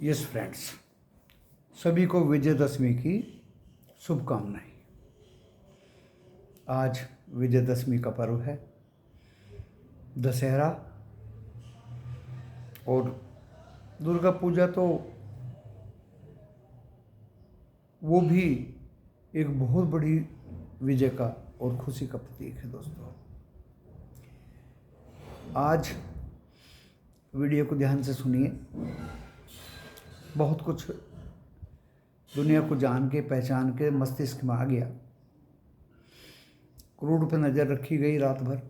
Yes friends, सभी को विजयदशमी की शुभकामनाएं। आज विजयदशमी का पर्व है, दशहरा और दुर्गा पूजा तो वो भी एक बहुत बड़ी विजय का और खुशी का प्रतीक है। दोस्तों, आज वीडियो को ध्यान से सुनिए। बहुत कुछ दुनिया को जान के पहचान के मस्तिष्क में आ गया। क्रूड पे नज़र रखी गई रात भर।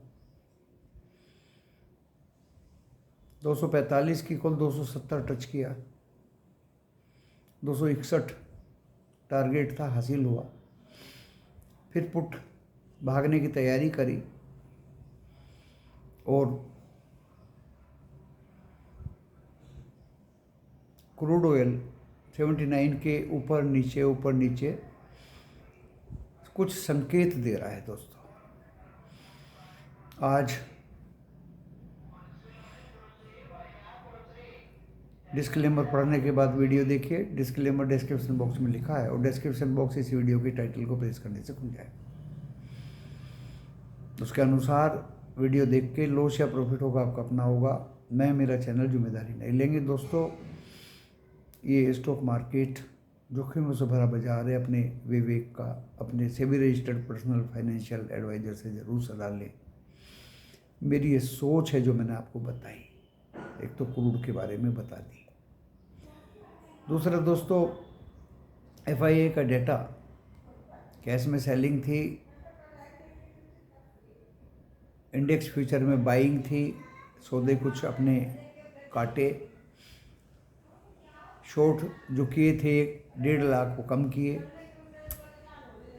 245 की कुल 270 टच किया। 261 टारगेट था, हासिल हुआ। फिर पुट भागने की तैयारी करी और क्रूड ऑयल 79 के ऊपर नीचे कुछ संकेत दे रहा है। दोस्तों, आज डिस्क्लेमर पढ़ने के बाद वीडियो देखिए। डिस्क्लेमर डिस्क्रिप्शन बॉक्स में लिखा है और डिस्क्रिप्शन बॉक्स इस वीडियो की टाइटल को प्रेस करने से खुल जाए। उसके अनुसार वीडियो देख के लॉस या प्रॉफिट होगा आपका अपना होगा। मैं मेरा चैनल जिम्मेदारी नहीं लेंगे। दोस्तों, ये स्टॉक मार्केट जोखिमों से भरा बाजार है। अपने विवेक का, अपने SEBI registered personal financial adviser से ज़रूर सलाह लें। मेरी ये सोच है जो मैंने आपको बताई। एक तो क्रूड के बारे में बता दी। दूसरा दोस्तों, FIA का डेटा, कैश में सेलिंग थी, इंडेक्स फ्यूचर में बाइंग थी। सौदे कुछ अपने काटे, शॉर्ट जो किए थे 1.5 लाख को कम किए।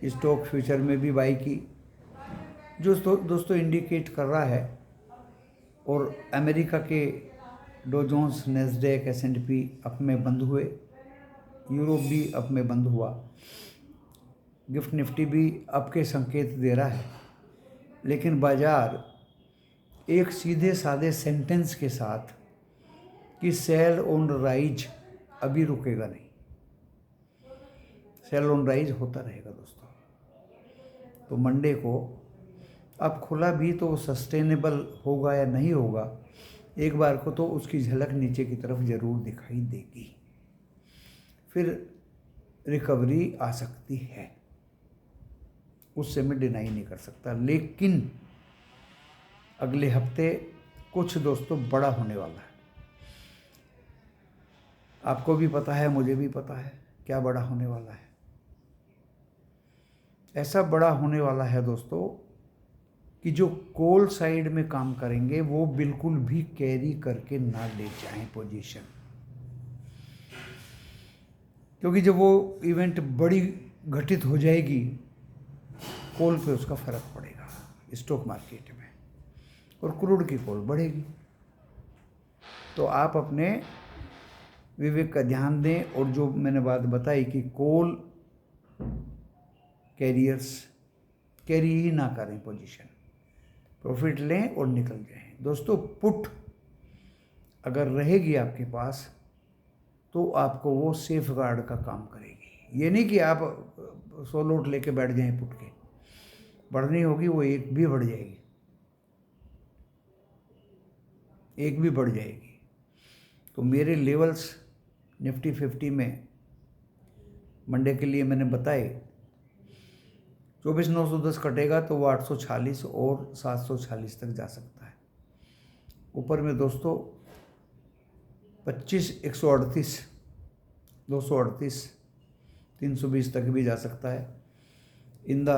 स्टॉक फ्यूचर में भी बाई की, जो दोस्तों इंडिकेट कर रहा है। और अमेरिका के dough Jones, Nasdaq, S&P up में बंद हुए। यूरोप भी अप में बंद हुआ। गिफ्ट निफ्टी भी अप के संकेत दे रहा है। लेकिन बाजार एक सीधे साधे सेंटेंस के साथ कि सेल ऑन राइज अभी रुकेगा नहीं, सेल ऑन राइज होता रहेगा। दोस्तों, तो मंडे को अब खुला भी तो सस्टेनेबल होगा या नहीं होगा, एक बार को तो उसकी झलक नीचे की तरफ जरूर दिखाई देगी। फिर रिकवरी आ सकती है, उससे मैं डिनाई नहीं कर सकता। लेकिन अगले हफ्ते कुछ दोस्तों बड़ा होने वाला है। आपको भी पता है, मुझे भी पता है क्या बड़ा होने वाला है। ऐसा बड़ा होने वाला है दोस्तों कि जो कॉल साइड में काम करेंगे वो बिल्कुल भी कैरी करके ना ले जाएं पोजीशन, क्योंकि जब वो इवेंट बड़ी घटित हो जाएगी, कॉल पे उसका फर्क पड़ेगा स्टॉक मार्केट में, और क्रूड की कॉल बढ़ेगी। तो आप अपने विवेक का ध्यान दें। और जो मैंने बात बताई कि कॉल कैरियर्स कैरी ही ना करें पोजीशन, प्रॉफिट लें और निकल जाएं। दोस्तों, पुट अगर रहेगी आपके पास तो आपको वो सेफ गार्ड का काम करेगी। ये नहीं कि आप 100 लॉट लेके बैठ जाएं पुट के। बढ़नी होगी वो एक भी बढ़ जाएगी, एक भी बढ़ जाएगी। तो मेरे लेवल्स निफ्टी 50 में मंडे के लिए मैंने बताए। 24,910 कटेगा तो वो 846 और 746 तक जा सकता है। ऊपर में दोस्तों 25, 138, 238, 320 तक भी जा सकता है। In the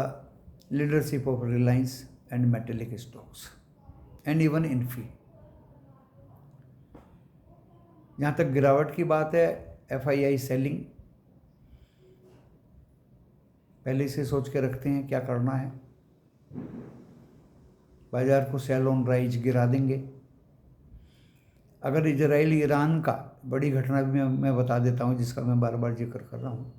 leadership of Reliance and metallic stocks and even Infy. जहाँ तक गिरावट की बात है, FII सेलिंग पहले से सोच के रखते हैं क्या करना है। बाजार को सेल ऑन राइज गिरा देंगे। अगर इजराइल ईरान का बड़ी घटना भी मैं बता देता हूँ, जिसका मैं बार बार जिक्र कर रहा हूँ,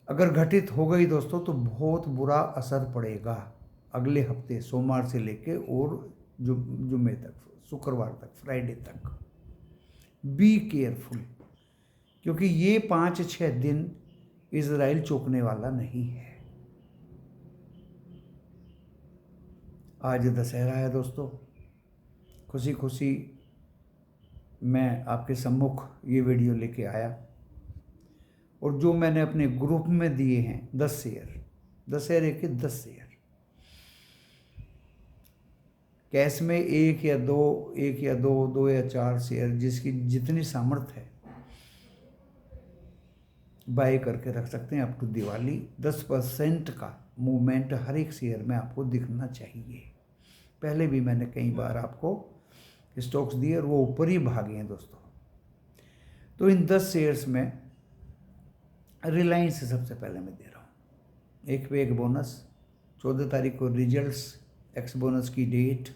अगर घटित हो गई दोस्तों तो बहुत बुरा असर पड़ेगा अगले हफ्ते, सोमवार से लेके और जुम्मे तक, शुक्रवार तक, फ्राइडे तक। Be careful. क्योंकि ये 5-6 दिन इजराइल चूकने वाला नहीं है। आज दशहरा है दोस्तों, खुशी खुशी मैं आपके सम्मुख ये वीडियो लेके आया, और जो मैंने अपने ग्रुप में दिए हैं 10 शेयर, दशहरे के 10 शेयर, कैश में एक या दो, दो या 4 शेयर, जिसकी जितनी सामर्थ्य है बाय करके रख सकते हैं। अप टू दिवाली 10% का मूवमेंट हर एक शेयर में आपको दिखना चाहिए। पहले भी मैंने कई बार आपको स्टॉक्स दिए और वो ऊपर ही भागे हैं दोस्तों। तो इन 10 शेयर्स में रिलायंस सबसे पहले मैं दे रहा हूँ। एक पे एक बोनस, 14 तारीख को रिजल्ट्स, एक्स बोनस की date,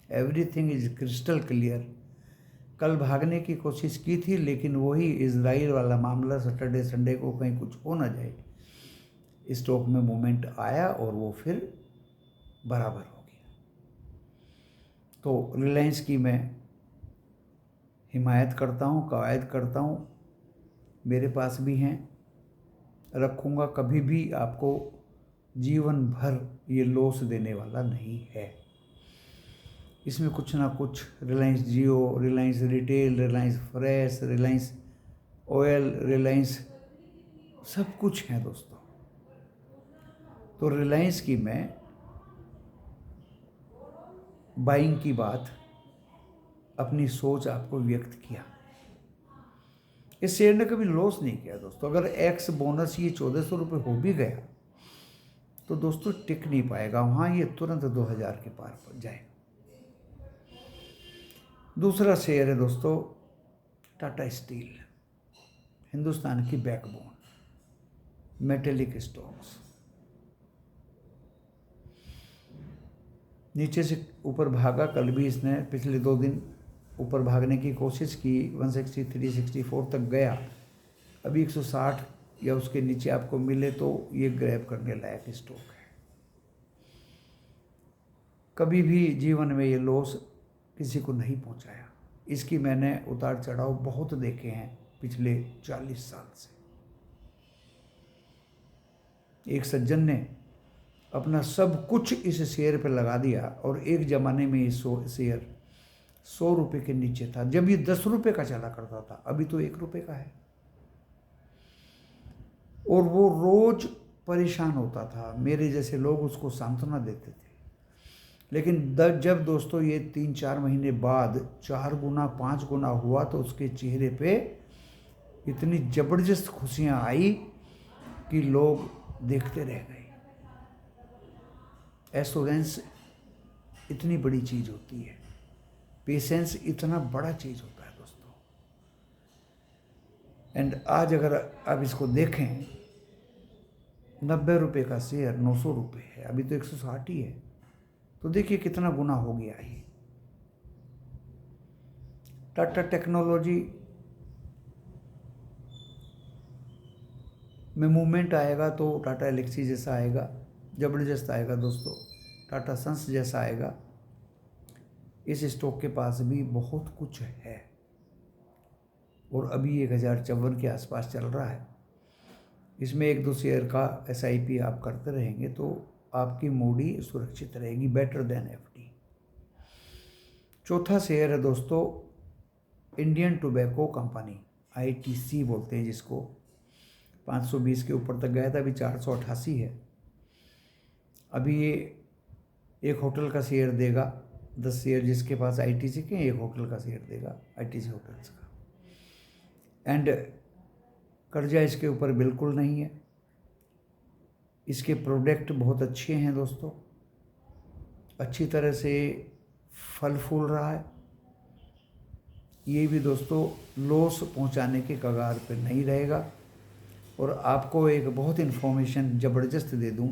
everything is crystal clear. कल भागने की कोशिश की थी, लेकिन वही इजराइल वाला मामला, सैटरडे संडे को कहीं कुछ हो ना जाए, स्टॉक में मूवमेंट आया और वो फिर बराबर हो गया। तो रिलायंस की मैं हिमायत करता हूँ, कवायद करता हूँ, मेरे पास भी हैं, रखूँगा, कभी भी आपको जीवन भर ये लॉस देने वाला नहीं है। इसमें कुछ ना कुछ Reliance Jio, Reliance Retail, Reliance Fresh, Reliance Oil, Reliance सब कुछ है दोस्तों। तो रिलायंस की मैं बाइंग की बात, अपनी सोच आपको व्यक्त किया। इस शेयर ने कभी लॉस नहीं किया दोस्तों। अगर एक्स बोनस ये 1400 रुपये हो भी गया तो दोस्तों टिक नहीं पाएगा वहाँ, ये तुरंत 2000 के पार पहुँच जाएगा। दूसरा शेयर है दोस्तों टाटा स्टील, हिंदुस्तान की बैकबोन, मेटेलिक स्टॉक्स। नीचे से ऊपर भागा, कल भी इसने पिछले 2 दिन ऊपर भागने की कोशिश की, 163, 64 तक गया। अभी 160 या उसके नीचे आपको मिले तो ये ग्रैब करने लायक स्टॉक है। कभी भी जीवन में ये लॉस किसी को नहीं पहुंचाया। इसकी मैंने उतार चढ़ाव बहुत देखे हैं पिछले 40 साल से। एक सज्जन ने अपना सब कुछ इस शेयर पे लगा दिया, और एक ज़माने में ये शेयर 100 रुपये के नीचे था, जब ये 10 रुपये का चला करता था। अभी तो 1 रुपये का है, और वो रोज परेशान होता था। मेरे जैसे लोग उसको सांत्वना देते थे। लेकिन जब दोस्तों ये 3-4 महीने बाद 4 गुना 5 गुना हुआ, तो उसके चेहरे पे इतनी ज़बरदस्त खुशियाँ आई कि लोग देखते रह गए। एश्योरेंस इतनी बड़ी चीज़ होती है, पेशेंस इतना बड़ा चीज़ होता है दोस्तों। एंड आज अगर आप इसको देखें, 90 रुपये का शेयर 900 रुपये है, अभी तो 160 ही है। तो देखिए कितना गुना हो गया ये। टाटा टेक्नोलॉजी में मूवमेंट आएगा तो टाटा एलेक्सी जैसा आएगा, जबरदस्त आएगा दोस्तों। टाटा सन्स जैसा आएगा। इस स्टॉक के पास भी बहुत कुछ है, और अभी 1054 के आसपास चल रहा है। इसमें 1-2 शेयर का SIP आप करते रहेंगे तो आपकी मूडी सुरक्षित रहेगी, बेटर देन FD। चौथा शेयर है दोस्तों इंडियन टोबैको कंपनी, ITC बोलते हैं जिसको। 520 के ऊपर तक गया था, अभी 488 है। अभी ये एक होटल का शेयर देगा, 10 शेयर जिसके पास ITC के, एक होटल का शेयर देगा ITC होटल्स का। एंड कर्जा इसके ऊपर बिल्कुल नहीं है। इसके प्रोडक्ट बहुत अच्छे हैं दोस्तों, अच्छी तरह से फल फूल रहा है। ये भी दोस्तों लॉस पहुंचाने के कगार पे नहीं रहेगा। और आपको एक बहुत इन्फॉर्मेशन ज़बरदस्त दे दूं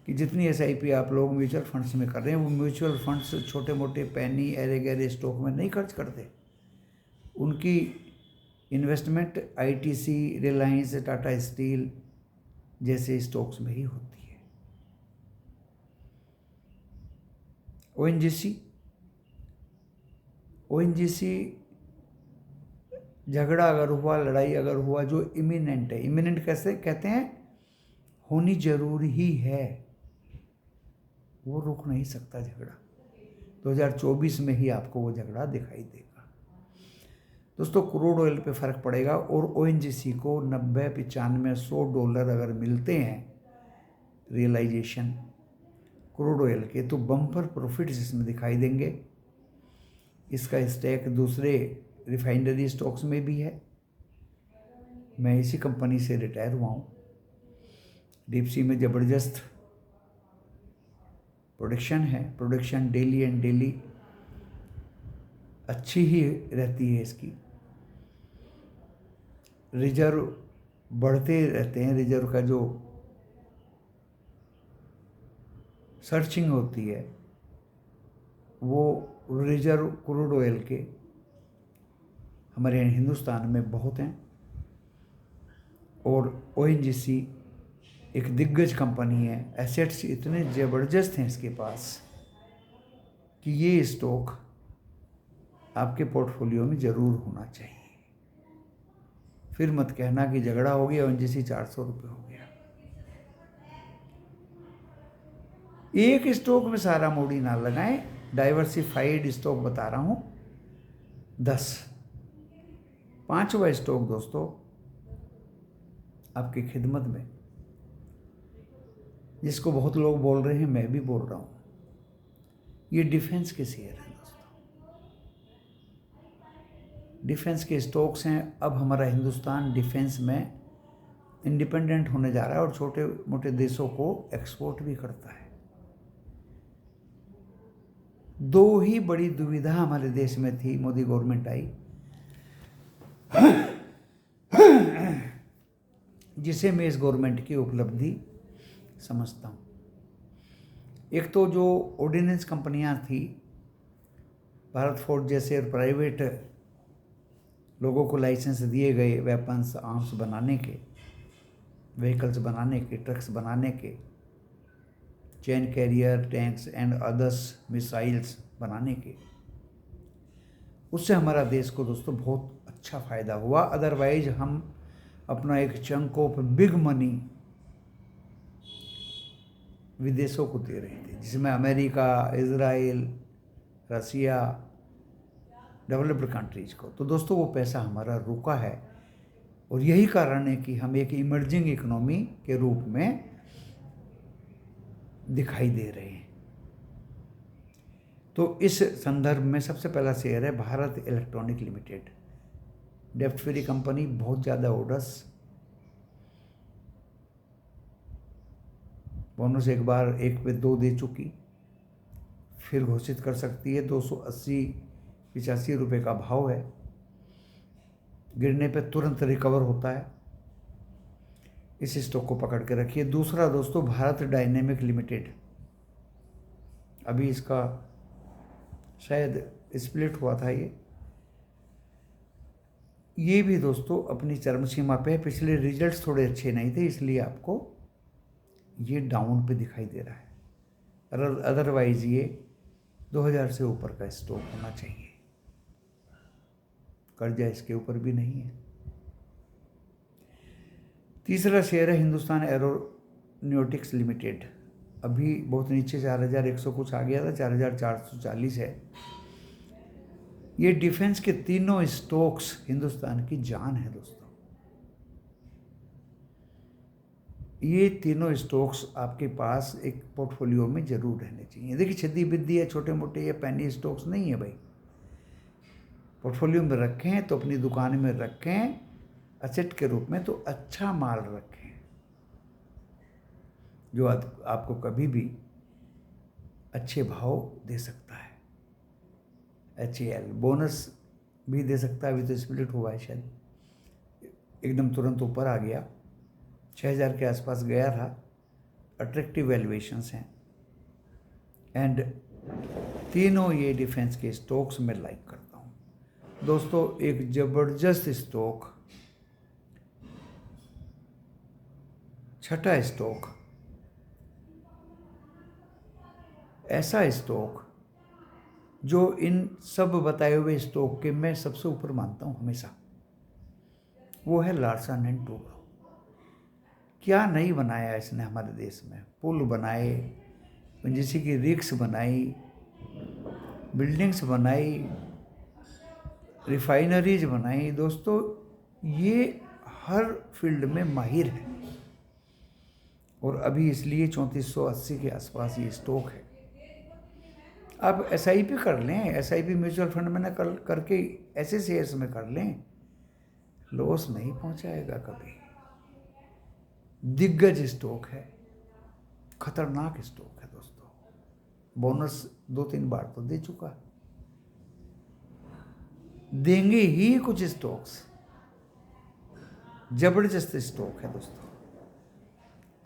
कि जितनी SIP आप लोग म्यूचुअल फंड्स में कर रहे हैं, वो म्यूचुअल फंड्स छोटे मोटे पैनी अरे गहरे स्टॉक में नहीं खर्च करते। उनकी investment ITC, Reliance, Tata steel जैसे स्टॉक्स में ही होती है। ONGC झगड़ा अगर हुआ, लड़ाई अगर हुआ जो इमिनेंट है, इमिनेंट कैसे कहते हैं, होनी जरूरी ही है, वो रुक नहीं सकता झगड़ा। 2024 में ही आपको वो झगड़ा दिखाई देगा। दोस्तों क्रूड ऑयल पे फ़र्क पड़ेगा और ओएनजीसी को 90, 95, $100 अगर मिलते हैं रियलाइजेशन क्रूड ऑयल के, तो बम्पर प्रॉफिट्स इसमें दिखाई देंगे। इसका स्टैक दूसरे रिफाइनरी स्टॉक्स में भी है। मैं इसी कंपनी से रिटायर हुआ हूँ। डीप सी में ज़बरदस्त प्रोडक्शन है, प्रोडक्शन डेली एंड डेली अच्छी ही रहती है इसकी। रिजर्व बढ़ते रहते हैं, रिजर्व का जो सर्चिंग होती है वो रिजर्व क्रूड ऑयल के हमारे हिंदुस्तान में बहुत हैं। और ओएनजीसी एक दिग्गज कंपनी है, एसेट्स इतने ज़बरदस्त हैं इसके पास कि ये स्टॉक आपके पोर्टफोलियो में ज़रूर होना चाहिए। फिर मत कहना कि झगड़ा हो गया, ओएनजीसी 400 रुपये हो गया। एक स्टॉक में सारा मूडी ना लगाएं, डाइवर्सिफाइड स्टॉक बता रहा हूँ 10। 5वां स्टॉक दोस्तों आपकी खिदमत में, जिसको बहुत लोग बोल रहे हैं, मैं भी बोल रहा हूँ, ये डिफेंस के शेयर हैं दोस्तों। डिफेंस के स्टॉक्स हैं। अब हमारा हिंदुस्तान डिफेंस में इंडिपेंडेंट होने जा रहा है और छोटे मोटे देशों को एक्सपोर्ट भी करता है। दो ही बड़ी दुविधा हमारे देश में थी, मोदी गवर्नमेंट आई जिसे मैं इस गवर्नमेंट की उपलब्धि समझता हूँ। एक तो जो ऑर्डिनेंस कंपनियां थी, भारत फोर्ज जैसे प्राइवेट लोगों को लाइसेंस दिए गए वेपन्स आर्म्स बनाने के, व्हीकल्स बनाने के, ट्रक्स बनाने के, chain carrier, tanks and others missiles बनाने के। उससे हमारा देश को दोस्तों बहुत अच्छा फ़ायदा हुआ। अदरवाइज हम अपना एक चंक ऑफ बिग मनी विदेशों को दे रहे थे, जिसमें अमेरिका, इजराइल, रसिया, डेवलप्ड कंट्रीज को। तो दोस्तों वो पैसा हमारा रुका है और यही कारण है कि हम एक इमर्जिंग इकोनॉमी के रूप में दिखाई दे रहे हैं। तो इस संदर्भ में सबसे पहला शेयर है भारत इलेक्ट्रॉनिक लिमिटेड। डेब्ट फ्री कंपनी, बहुत ज़्यादा ऑर्डर्स, बोनस एक बार 1 पे 2 दे चुकी, फिर घोषित कर सकती है। 280-85 रुपये का भाव है, गिरने पे तुरंत रिकवर होता है। इस स्टॉक को पकड़ के रखिए। दूसरा दोस्तों भारत डायनेमिक लिमिटेड, अभी इसका शायद स्प्लिट हुआ था। ये भी दोस्तों अपनी चरम सीमा पे है। पिछले रिजल्ट्स थोड़े अच्छे नहीं थे, इसलिए आपको ये डाउन पे दिखाई दे रहा है। अदरवाइज ये 2000 से ऊपर का स्टॉक होना चाहिए। कर्जा इसके ऊपर भी नहीं है। तीसरा शेयर है हिंदुस्तान एरोनॉटिक्स लिमिटेड। अभी बहुत नीचे 4100 कुछ आ गया था, 4440 है। ये डिफेंस के तीनों स्टॉक्स हिंदुस्तान की जान है दोस्तों। ये तीनों स्टॉक्स आपके पास एक पोर्टफोलियो में जरूर रहने चाहिए। देखिए छद्दी बिद्दी या छोटे मोटे या पैनी स्टॉक्स नहीं है भाई, पोर्टफोलियो में रखें तो अपनी दुकान में रखें असेट के रूप में, तो अच्छा माल रखें जो आपको कभी भी अच्छे भाव दे सकता है। HAL बोनस भी दे सकता है। अभी तो स्प्लिट हुआ है, शायद एकदम तुरंत ऊपर आ गया, 6000 के आसपास गया था। अट्रैक्टिव वैल्यूएशंस हैं एंड तीनों ये डिफेंस के स्टॉक्स में लाइक करता हूँ दोस्तों। एक ज़बरदस्त स्टॉक, छठा स्टॉक, ऐसा स्टॉक जो इन सब बताए हुए स्टॉक के मैं सबसे ऊपर मानता हूँ हमेशा, वो है लार्सन एंड टूब्रो। क्या नहीं बनाया इसने हमारे देश में, पुल बनाए, जैसे कि रिक्स बनाई, बिल्डिंग्स बनाई, रिफाइनरीज बनाई। दोस्तों ये हर फील्ड में माहिर है और अभी इसलिए 3480 के आसपास ये स्टॉक है। आप SIP कर लें, SIP म्यूचुअल फंड में न करके ऐसे शेयर्स में कर लें, लॉस नहीं पहुंचाएगा कभी। दिग्गज स्टॉक है, खतरनाक स्टॉक है दोस्तों। बोनस 2-3 बार तो दे चुका, देंगे ही कुछ स्टॉक्स, जबरदस्त स्टॉक है दोस्तों।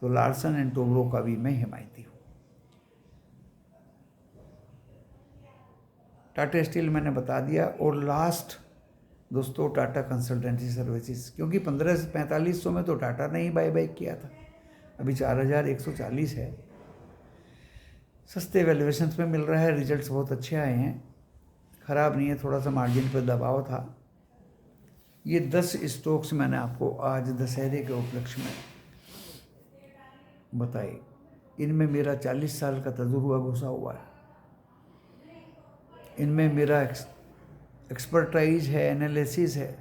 तो लार्सन एंड टूब्रो का भी मैं हिमायती हूँ। टाटा स्टील मैंने बता दिया। और लास्ट दोस्तों टाटा कंसल्टेंसी सर्विसेज, क्योंकि 15 से 4500 में तो टाटा ने ही बाय किया था, अभी 4140 है। सस्ते वैल्यूएशन पे मिल रहा है, रिजल्ट्स बहुत अच्छे आए हैं, ख़राब नहीं है, थोड़ा सा मार्जिन पर दबाव था। ये 10 स्टॉक्स मैंने आपको आज दशहरे के उपलक्ष्य में बताए। इनमें मेरा 40 साल का तजुर्बा घुसा हुआ है, इनमें मेरा एक्सपर्टाइज है, एनालिसिस है,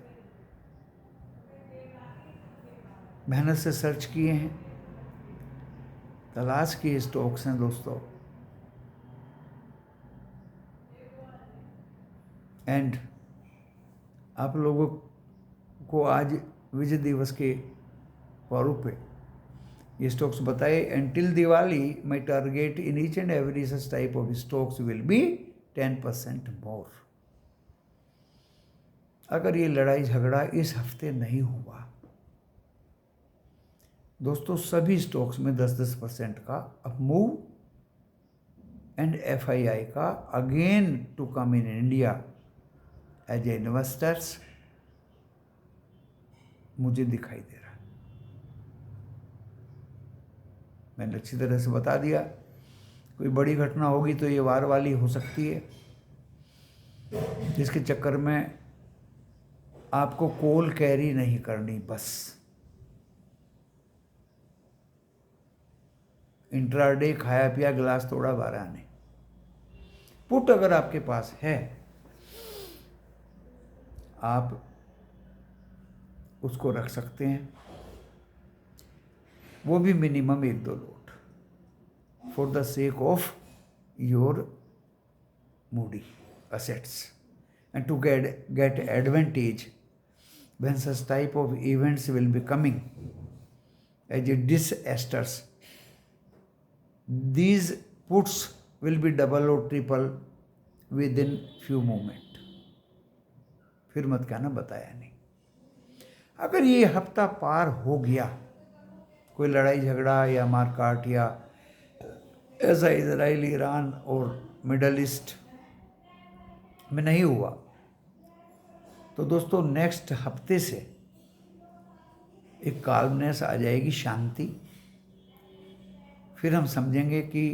मेहनत से सर्च किए हैं, तलाश किए स्टॉक्स हैं दोस्तों। एंड आप लोगों को आज विजय दिवस के पर्व पे ये स्टॉक्स बताए। And till Diwali my target in each and every such type of stocks will be 10% मोर। अगर ये लड़ाई झगड़ा इस हफ्ते नहीं हुआ दोस्तों, सभी स्टॉक्स में 10% का अप मूव। एंड FII का again to come in India as a investors मुझे दिखाई दे रहा है। मैंने अच्छी तरह से बता दिया। कोई बड़ी घटना होगी तो ये वार वाली हो सकती है, जिसके चक्कर में आपको कॉल कैरी नहीं करनी, बस इंट्राडे खाया पिया गिलास तोड़ा 12 ने। पुट अगर आपके पास है आप उसको रख सकते हैं, वो भी minimum 1-2 lot, for the sake of your Moody assets and to get advantage when such type of events will be coming as a disasters. These puts will be double or triple within few moment. फिर मत कहना बताया नहीं। अगर ये हफ्ता पार हो गया, कोई लड़ाई झगड़ा या मारकाट या ऐसा इजराइल, ईरान और मिडल ईस्ट में नहीं हुआ, तो दोस्तों नेक्स्ट हफ्ते से एक काल्मनेस आ जाएगी, शांति। फिर हम समझेंगे कि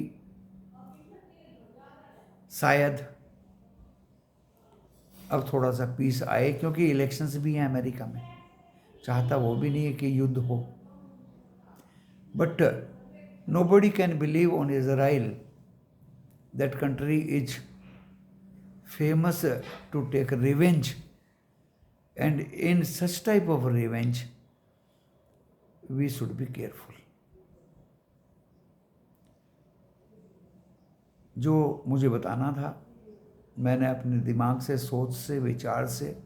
शायद अब थोड़ा सा पीस आए, क्योंकि इलेक्शंस भी हैं अमेरिका में, चाहता वो भी नहीं है कि युद्ध हो। But nobody can believe on Israel. That country is famous to take revenge, and in such type of revenge we should be careful. जो मुझे बताना था मैंने अपने दिमाग से, सोच से, विचार से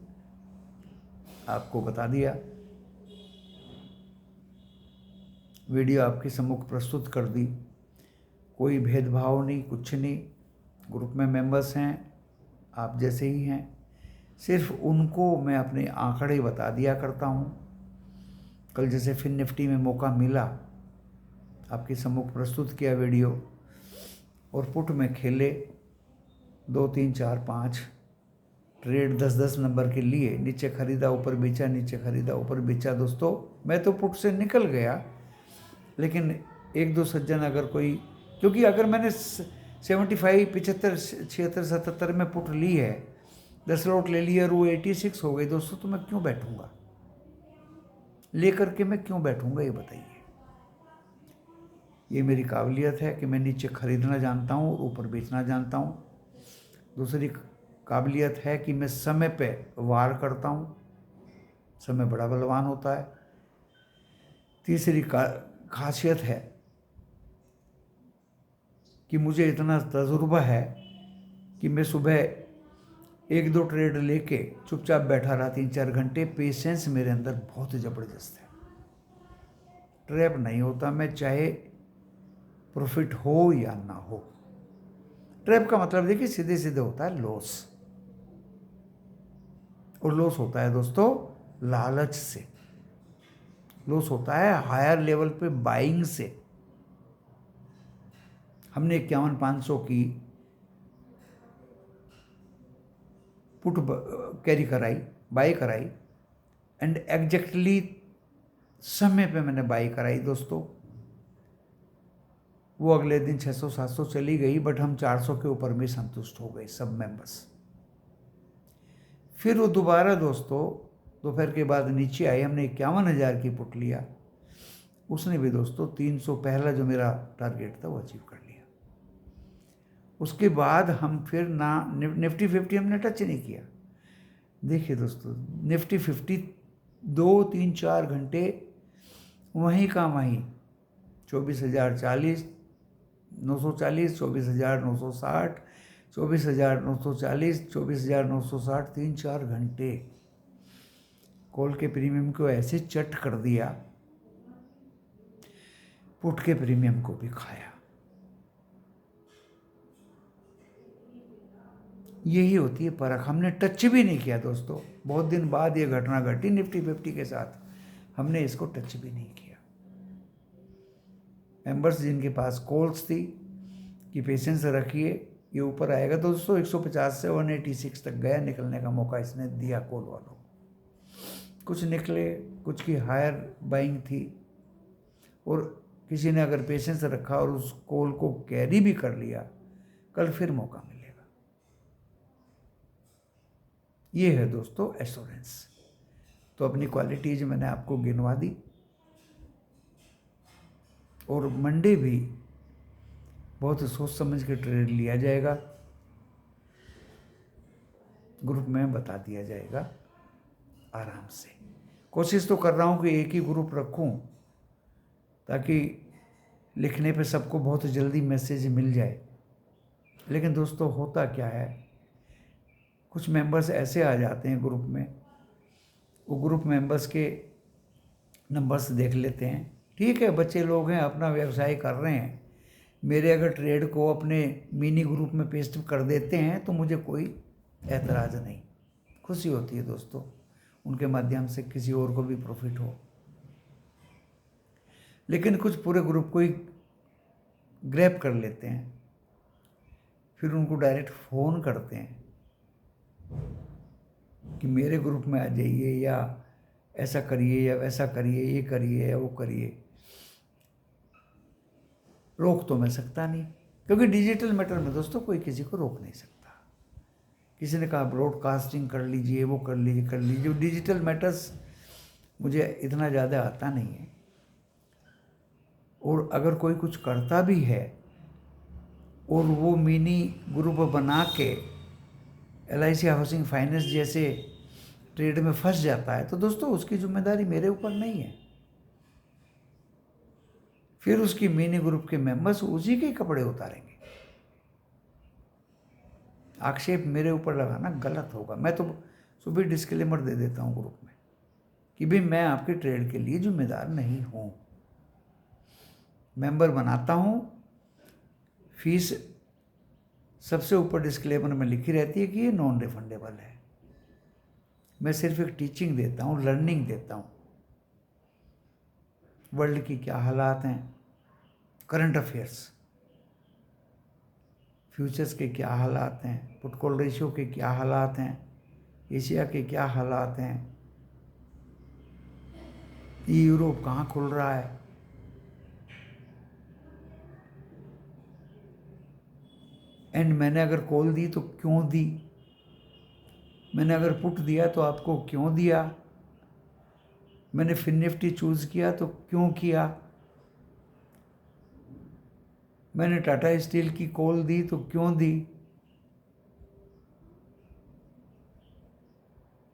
आपको बता दिया। वीडियो आपके सम्मुख प्रस्तुत कर दी। कोई भेदभाव नहीं, कुछ नहीं। ग्रुप में मेंबर्स हैं, आप जैसे ही हैं, सिर्फ उनको मैं अपने आंकड़े बता दिया करता हूँ। कल जैसे फिन निफ्टी में मौका मिला, आपके सम्मुख प्रस्तुत किया वीडियो, और पुट में खेले 2, 3, 4, 5 ट्रेड 10-10 नंबर के लिए, नीचे खरीदा ऊपर बेचा, नीचे खरीदा ऊपर बेचा। दोस्तों मैं तो पुट से निकल गया, लेकिन 1-2 सज्जन अगर कोई, क्योंकि अगर मैंने 75, 75, 76, 77 में पुट ली है, 10 लॉट ले लिया और वो 86 हो गई दोस्तों, तो मैं क्यों बैठूंगा? लेकर के मैं क्यों बैठूंगा, ये बताइए। ये मेरी काबिलियत है कि मैं नीचे खरीदना जानता हूँ और ऊपर बेचना जानता हूँ। दूसरी काबिलियत है कि मैं समय पे वार करता हूँ, समय बड़ा बलवान होता है। तीसरी खासियत है कि मुझे इतना तजुर्बा है कि मैं सुबह 1-2 ट्रेड लेके चुपचाप बैठा रहा 3-4 घंटे। पेशेंस मेरे अंदर बहुत ज़बरदस्त है, ट्रैप नहीं होता मैं, चाहे प्रॉफिट हो या ना हो। ट्रैप का मतलब देखिए सीधे सीधे होता है लॉस, और लॉस होता है दोस्तों लालच से, लॉस होता है हायर लेवल पे बाइंग से। हमने 51,500 की पुट कैरी कराई, बाई कराई, एंड एग्जैक्टली समय पे मैंने बाई कराई दोस्तों। वो अगले दिन 600-700 चली गई, बट हम 400 के ऊपर में संतुष्ट हो गए सब मेंबर्स। फिर वो दोबारा दोस्तों दोपहर के बाद नीचे आई, हमने 51,000 की पुट लिया, उसने भी दोस्तों 300 पहला जो मेरा टारगेट था वो अचीव कर लिया। उसके बाद हम फिर ना निफ्टी 50 हमने टच नहीं किया। देखिए दोस्तों निफ्टी 50 2-3-4 घंटे वहीं का वहीं 24,040, 940, 24,960, 24,940, 24,960, 3-4 घंटे कॉल के प्रीमियम को ऐसे चट कर दिया, पुट के प्रीमियम को भी खाया। यही होती है परख। हमने टच भी नहीं किया दोस्तों, बहुत दिन बाद ये घटना घटी निफ्टी 50 के साथ, हमने इसको टच भी नहीं किया। मेंबर्स जिनके पास कॉल्स थी कि पेशेंस रखिए, ये ऊपर आएगा तो दोस्तों 150 से 186 तक गया, निकलने का मौका इसने दिया कॉल वालों को। कुछ निकले, कुछ की हायर बाइंग थी, और किसी ने अगर पेशेंस रखा और उस कॉल को कैरी भी कर लिया, कल फिर मौका मिलेगा। ये है दोस्तों एश्योरेंस। तो अपनी क्वालिटीज मैंने आपको गिनवा दी, और मंडे भी बहुत सोच समझ के ट्रेड लिया जाएगा, ग्रुप में बता दिया जाएगा आराम से। कोशिश तो कर रहा हूँ कि एक ही ग्रुप रखूँ ताकि लिखने पे सबको बहुत जल्दी मैसेज मिल जाए। लेकिन दोस्तों होता क्या है, कुछ मेंबर्स ऐसे आ जाते हैं ग्रुप में, वो ग्रुप मेंबर्स के नंबर्स देख लेते हैं, ठीक है बच्चे लोग हैं अपना व्यवसाय कर रहे हैं, मेरे अगर ट्रेड को अपने मिनी ग्रुप में पेस्ट कर देते हैं तो मुझे कोई ऐतराज़ नहीं, खुशी होती है दोस्तों उनके माध्यम से किसी और को भी प्रॉफिट हो। लेकिन कुछ पूरे ग्रुप को ही ग्रैब कर लेते हैं, फिर उनको डायरेक्ट फ़ोन करते हैं कि मेरे ग्रुप में आ जाइए, या ऐसा करिए या वैसा करिए, ये करिए या वो करिए। रोक तो मैं सकता नहीं, क्योंकि डिजिटल मैटर में दोस्तों कोई किसी को रोक नहीं सकता। किसी ने कहा ब्रॉडकास्टिंग कर लीजिए, वो कर लीजिए, डिजिटल मैटर्स मुझे इतना ज़्यादा आता नहीं है। और अगर कोई कुछ करता भी है और वो मिनी ग्रुप बना के LIC हाउसिंग फाइनेंस जैसे ट्रेड में फंस जाता है, तो दोस्तों उसकी जिम्मेदारी मेरे ऊपर नहीं है। फिर उसकी मिनी ग्रुप के मेंबर्स उसी के कपड़े उतारेंगे। आक्षेप मेरे ऊपर लगाना गलत होगा। मैं तो सुबह डिस्क्लेमर दे देता हूँ ग्रुप में कि भाई मैं आपके ट्रेड के लिए जिम्मेदार नहीं हूँ। मेंबर बनाता हूँ, फीस सबसे ऊपर डिस्क्लेमर में लिखी रहती है कि ये नॉन रिफंडेबल है। मैं सिर्फ एक टीचिंग देता हूँ, लर्निंग देता हूँ। वर्ल्ड की क्या हालात हैं, करंट अफेयर्स, फ्यूचर्स के क्या हालात हैं, पुट कॉल रेशियो के क्या हालात हैं, एशिया के क्या हालात हैं, यूरोप कहाँ खुल रहा है, एंड मैंने अगर कॉल दी तो क्यों दी, मैंने अगर पुट दिया तो आपको क्यों दिया, मैंने फिन निफ्टी चूज़ किया तो क्यों किया, मैंने टाटा स्टील की कॉल दी तो क्यों दी,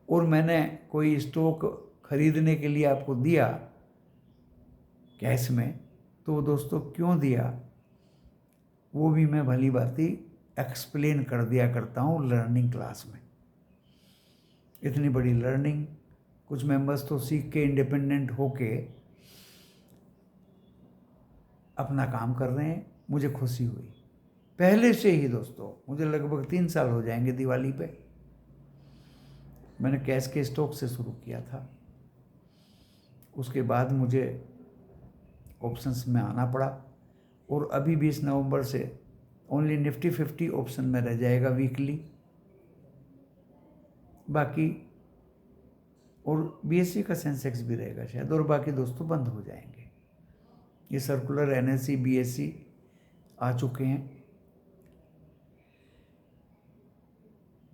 और मैंने कोई स्टॉक खरीदने के लिए आपको दिया कैश में तो वो दोस्तों क्यों दिया, वो भी मैं भली भांति एक्सप्लेन कर दिया करता हूँ लर्निंग क्लास में। इतनी बड़ी लर्निंग कुछ मेंबर्स तो सीख के इंडिपेंडेंट होके अपना काम कर रहे हैं, मुझे खुशी हुई। पहले से ही दोस्तों मुझे लगभग 3 साल हो जाएंगे दिवाली पे मैंने कैश के स्टॉक से शुरू किया था। उसके बाद मुझे ऑप्शंस में आना पड़ा और अभी 20 नवंबर से ओनली निफ्टी 50 ऑप्शन में रह जाएगा वीकली, बाकी और बीएससी का सेंसेक्स भी रहेगा शायद, और बाकी दोस्तों बंद हो जाएंगे। ये सर्कुलर एनएससी बीएससी आ चुके हैं।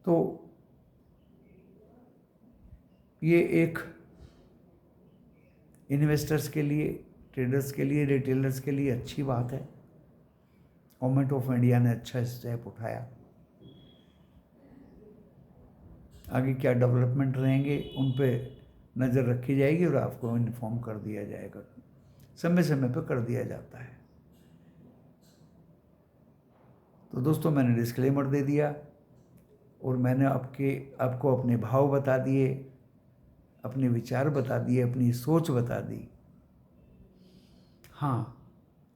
तो ये एक इन्वेस्टर्स के लिए, ट्रेडर्स के लिए, रिटेलर्स के लिए अच्छी बात है। गवर्नमेंट ऑफ इंडिया ने अच्छा स्टेप उठाया। आगे क्या डेवलपमेंट रहेंगे उन पे नज़र रखी जाएगी और आपको इन्फॉर्म कर दिया जाएगा, समय समय पर कर दिया जाता है। तो दोस्तों मैंने डिस्क्लेमर दे दिया और मैंने आपको अपने भाव बता दिए, अपने विचार बता दिए, अपनी सोच बता दी। हाँ,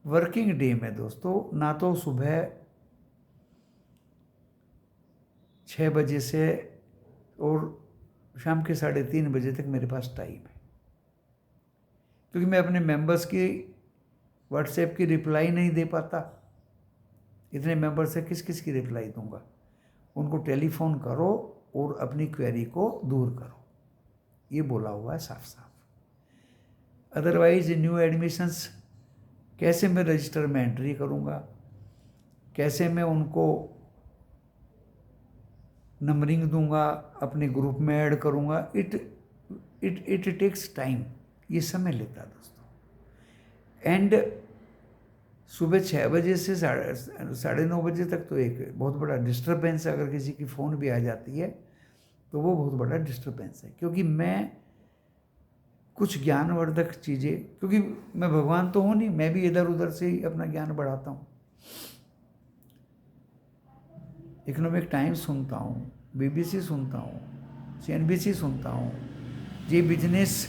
वर्किंग डे में दोस्तों ना तो सुबह 6 बजे से और शाम के 3:30 बजे तक मेरे पास टाइम है, क्योंकि मैं अपने मेंबर्स की व्हाट्सएप की रिप्लाई नहीं दे पाता। इतने मेंबर से किस किस की रिप्लाई दूंगा। उनको टेलीफोन करो और अपनी क्वेरी को दूर करो, ये बोला हुआ है साफ साफ। अदरवाइज न्यू एडमिशन्स कैसे मैं रजिस्टर में एंट्री करूंगा, कैसे मैं उनको नंबरिंग दूंगा, अपने ग्रुप में ऐड करूंगा, इट टेक्स टाइम, ये समय लेता है दोस्तों। एंड सुबह 6 बजे से 9:30 बजे तक तो एक बहुत बड़ा डिस्टर्बेंस है। अगर किसी की फ़ोन भी आ जाती है तो वो बहुत बड़ा डिस्टर्बेंस है, क्योंकि मैं कुछ ज्ञानवर्धक चीज़ें, क्योंकि मैं भगवान तो हूँ नहीं, मैं भी इधर उधर से ही अपना ज्ञान बढ़ाता हूँ। इकोनॉमिक टाइम्स सुनता हूँ, बीबीसी सुनता हूँ, सीएनबीसी सुनता हूँ, जी बिजनेस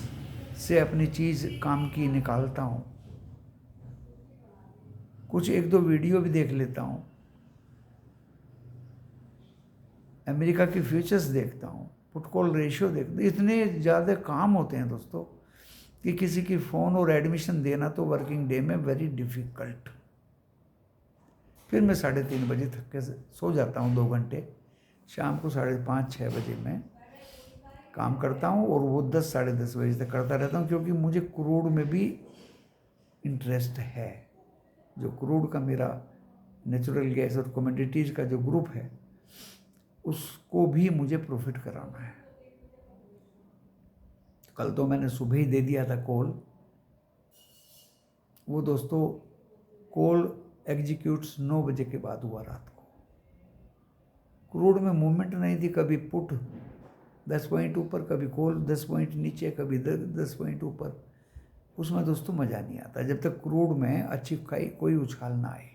से अपनी चीज़ काम की निकालता हूँ, कुछ 1-2 वीडियो भी देख लेता हूँ, अमेरिका की फ्यूचर्स देखता हूँ, पुट कॉल रेशियो देखता हूँ। इतने ज़्यादा काम होते हैं दोस्तों कि किसी की फ़ोन और एडमिशन देना तो वर्किंग डे में वेरी डिफ़िकल्ट। फिर मैं 3:30 बजे थक के सो जाता हूँ 2 घंटे। शाम को 5:30-6 बजे मैं काम करता हूँ और वो 10-10:30 बजे तक करता रहता हूँ, क्योंकि मुझे क्रूड में भी इंटरेस्ट है। जो क्रूड का मेरा नेचुरल गैस और कमोडिटीज़ का जो ग्रुप है उसको भी मुझे प्रॉफिट कराना है। कल तो मैंने सुबह ही दे दिया था कॉल। वो दोस्तों कॉल एग्जीक्यूट्स 9 बजे के बाद हुआ रात को। क्रूड में मूवमेंट नहीं थी, कभी पुट 10 पॉइंट ऊपर, कभी कॉल 10 पॉइंट नीचे, कभी 10 पॉइंट ऊपर। उसमें दोस्तों मज़ा नहीं आता जब तक क्रूड में अच्छी कोई उछाल ना आए।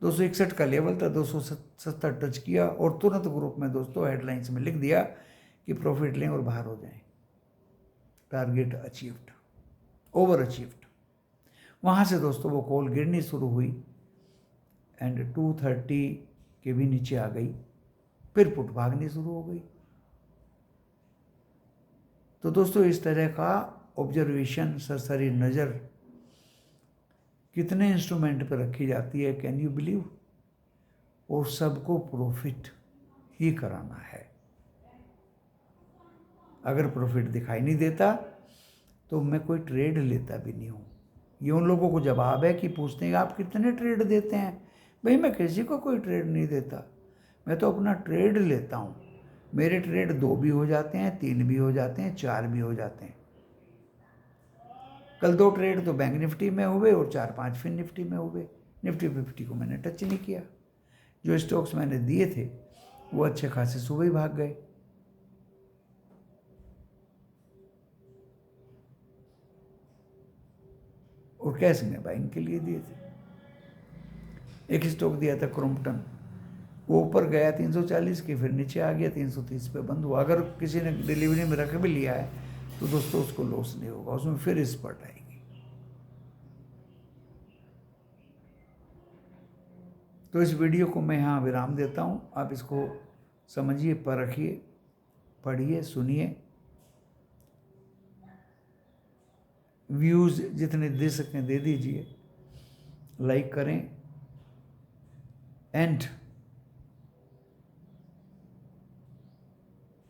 261 का लेवल था, 270 टच किया और तुरंत ग्रुप में दोस्तों हेडलाइंस में लिख दिया कि प्रॉफिट लें और बाहर हो जाएं, टारगेट अचीव्ड, ओवर अचीव्ड। वहाँ से दोस्तों वो कॉल गिरनी शुरू हुई एंड 230 के भी नीचे आ गई, फिर पुट भागनी शुरू हो गई। तो दोस्तों इस तरह का ऑब्जर्वेशन, सरसरी नज़र कितने इंस्ट्रूमेंट पर रखी जाती है, कैन यू बिलीव। और सबको प्रॉफिट ही कराना है। अगर प्रॉफिट दिखाई नहीं देता तो मैं कोई ट्रेड लेता भी नहीं हूँ। ये उन लोगों को जवाब है कि पूछते हैं आप कितने ट्रेड देते हैं। भाई मैं किसी को कोई ट्रेड नहीं देता, मैं तो अपना ट्रेड लेता हूँ। मेरे ट्रेड 2 भी हो जाते हैं, 3 भी हो जाते हैं, 4 भी हो जाते हैं। कल 2 ट्रेड तो बैंक निफ्टी में हुए और 4-5 फिन निफ्टी में हुए। निफ्टी 50 को मैंने टच नहीं किया। जो स्टॉक्स मैंने दिए थे वो अच्छे खासे सुबह ही भाग गए। और कैश में बाइंग के लिए दिए थे। एक स्टॉक दिया था क्रॉम्पटन, वो ऊपर गया 340 के, फिर नीचे आ गया 330 पे बंद हुआ। अगर किसी ने डिलीवरी में रख भी लिया है तो दोस्तों उसको लॉस नहीं होगा, उसमें फिर स्पॉट आएगी। तो इस वीडियो को मैं यहाँ विराम देता हूँ। आप इसको समझिए, परखिए, पढ़िए, सुनिए। व्यूज़ जितने दे सकें दे दीजिए, लाइक करें एंड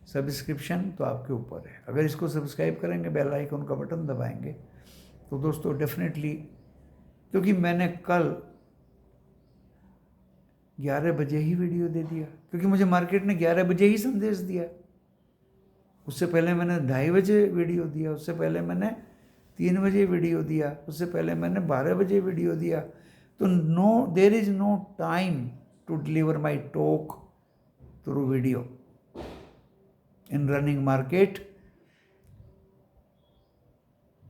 सब्सक्रिप्शन तो आपके ऊपर है। अगर इसको सब्सक्राइब करेंगे, बेल आइकन का बटन दबाएंगे तो दोस्तों डेफिनेटली, क्योंकि मैंने कल 11 बजे ही वीडियो दे दिया, क्योंकि मुझे मार्केट ने 11 बजे ही संदेश दिया। उससे पहले मैंने 2:30 बजे वीडियो दिया, उससे पहले मैंने 3 बजे वीडियो दिया, उससे पहले मैंने 12 बजे वीडियो दिया। तो there is no time to deliver my talk through video in running market.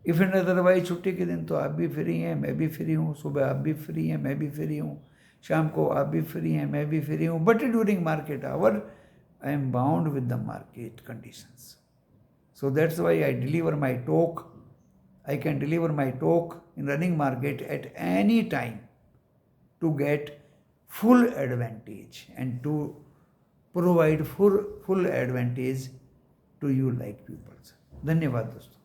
If and otherwise छुट्टी के दिन तो आप भी फ्री हैं, मैं भी फ्री हूँ, सुबह आप भी फ्री हैं, मैं भी फ्री हूँ, शाम को आप भी फ्री हैं, मैं भी फ्री हूँ। But during market hour I am bound with the market conditions, so that's why I deliver my talk. I can deliver my talk in running market at any time to get full advantage and to provide full advantage to you like people. धन्यवाद दोस्तों।